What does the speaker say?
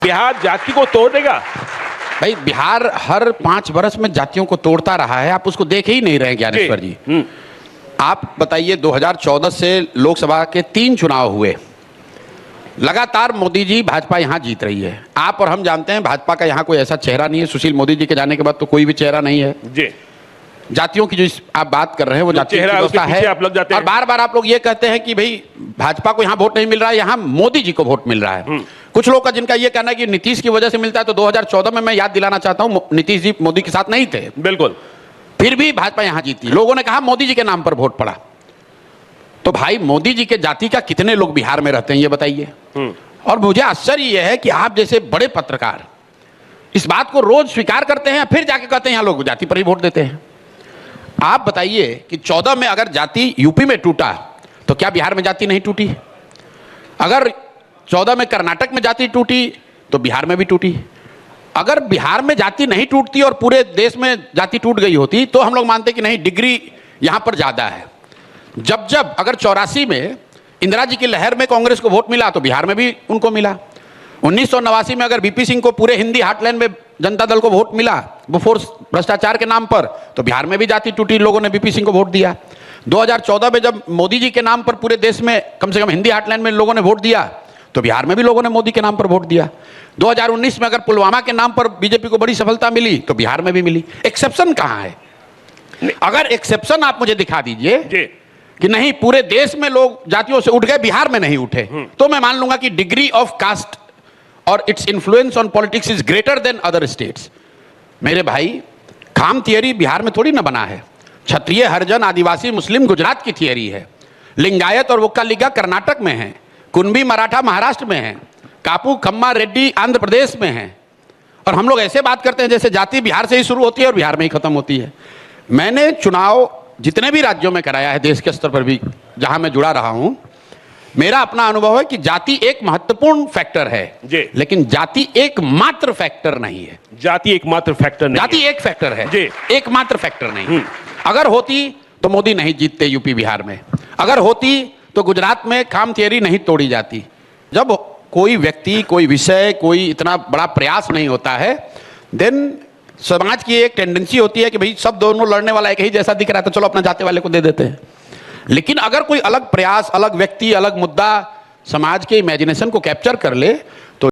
बिहार जाति को तोड़ देगा? भाई बिहार हर 5 वर्ष में जातियों को तोड़ता रहा है, आप उसको देख ही नहीं रहे ज्ञानेश्वर जी। आप बताइए 2014 से लोकसभा के 3 चुनाव हुए, लगातार मोदी जी भाजपा यहां जीत रही है। आप और हम जानते हैं भाजपा का यहां कोई ऐसा चेहरा नहीं है, सुशील मोदी जी के जाने के बाद तो कोई भी चेहरा नहीं है जी। जातियों की जो आप बात कर रहे हैं वो जातियों की व्यवस्था है। आप लग जाते हैं। और बार बार आप लोग ये कहते हैं कि भाई भाजपा को यहाँ वोट नहीं मिल रहा है, यहाँ मोदी जी को वोट मिल रहा है। कुछ लोग का जिनका ये कहना है कि नीतीश की वजह से मिलता है, तो 2014 में मैं याद दिलाना चाहता हूँ नीतीश जी मोदी के साथ नहीं थे, बिल्कुल, फिर भी भाजपा यहाँ जीती। लोगों ने कहा मोदी जी के नाम पर वोट पड़ा। तो भाई मोदी जी के जाति का कितने लोग बिहार में रहते हैं ये बताइए। और मुझे आश्चर्य यह है कि आप जैसे बड़े पत्रकार इस बात को रोज स्वीकार करते हैं, फिर जाके कहते हैं यहाँ लोग जाति पर ही वोट देते हैं। आप बताइए कि 14 में अगर जाति यूपी में टूटा तो क्या बिहार में जाति नहीं टूटी? अगर 14 में कर्नाटक में जाति टूटी तो बिहार में भी टूटी। अगर बिहार में जाति नहीं टूटती और पूरे देश में जाति टूट गई होती तो हम लोग मानते कि नहीं डिग्री यहां पर ज्यादा है। जब अगर 84 में इंदिरा जी की लहर में कांग्रेस को वोट मिला तो बिहार में भी उनको मिला। 1989 में अगर बीपी सिंह को पूरे हिंदी हार्टलैंड में जनता दल को वोट मिला बिफोर भ्रष्टाचार के नाम पर, तो बिहार में भी जाति टूटी, लोगों ने बीपी सिंह को वोट दिया। 2014 में जब मोदी जी के नाम पर पूरे देश में कम से कम हिंदी हार्टलैंड में लोगों ने वोट दिया तो बिहार में भी लोगों ने मोदी के नाम पर वोट दिया। 2019 में अगर पुलवामा के नाम पर बीजेपी को बड़ी सफलता मिली तो बिहार में भी मिली। एक्सेप्शन कहां है? अगर एक्सेप्शन आप मुझे दिखा दीजिए कि नहीं पूरे देश में लोग जातियों से उठ गए, बिहार में नहीं उठे, तो मैं मान लूंगा कि डिग्री ऑफ कास्ट और its influence on politics is greater than other states. मेरे भाई खाम थियरी बिहार में थोड़ी ना बना है। क्षत्रिय, हरिजन, आदिवासी, मुस्लिम गुजरात की थियरी है। लिंगायत और वोक्कालिगा कर्नाटक में है। कुनबी मराठा महाराष्ट्र में है। कापू खम्मा रेड्डी आंध्र प्रदेश में है। और हम लोग ऐसे बात करते हैं जैसे जाति बिहार से ही शुरू होती है और बिहार में ही खत्म होती है। मैंने चुनाव जितने भी राज्यों में कराया है, देश के स्तर पर भी जहां मैं जुड़ा रहा हूं, मेरा अपना अनुभव है कि जाति एक महत्वपूर्ण फैक्टर है, लेकिन जाति एकमात्र फैक्टर नहीं है। जाति एकमात्र फैक्टर नहीं, जाति एक फैक्टर है, एकमात्र फैक्टर नहीं। अगर होती तो मोदी नहीं जीतते यूपी बिहार में। अगर होती तो गुजरात में खाम थियरी नहीं तोड़ी जाती। जब कोई व्यक्ति, कोई विषय, कोई इतना बड़ा प्रयास नहीं होता है, देन समाज की एक टेंडेंसी होती है कि भाई सब दोनों लड़ने वाला एक ही जैसा दिख रहा है तो चलो अपना जाति वाले को दे देते हैं। लेकिन अगर कोई अलग प्रयास, अलग व्यक्ति, अलग मुद्दा समाज के इमेजिनेशन को कैप्चर कर ले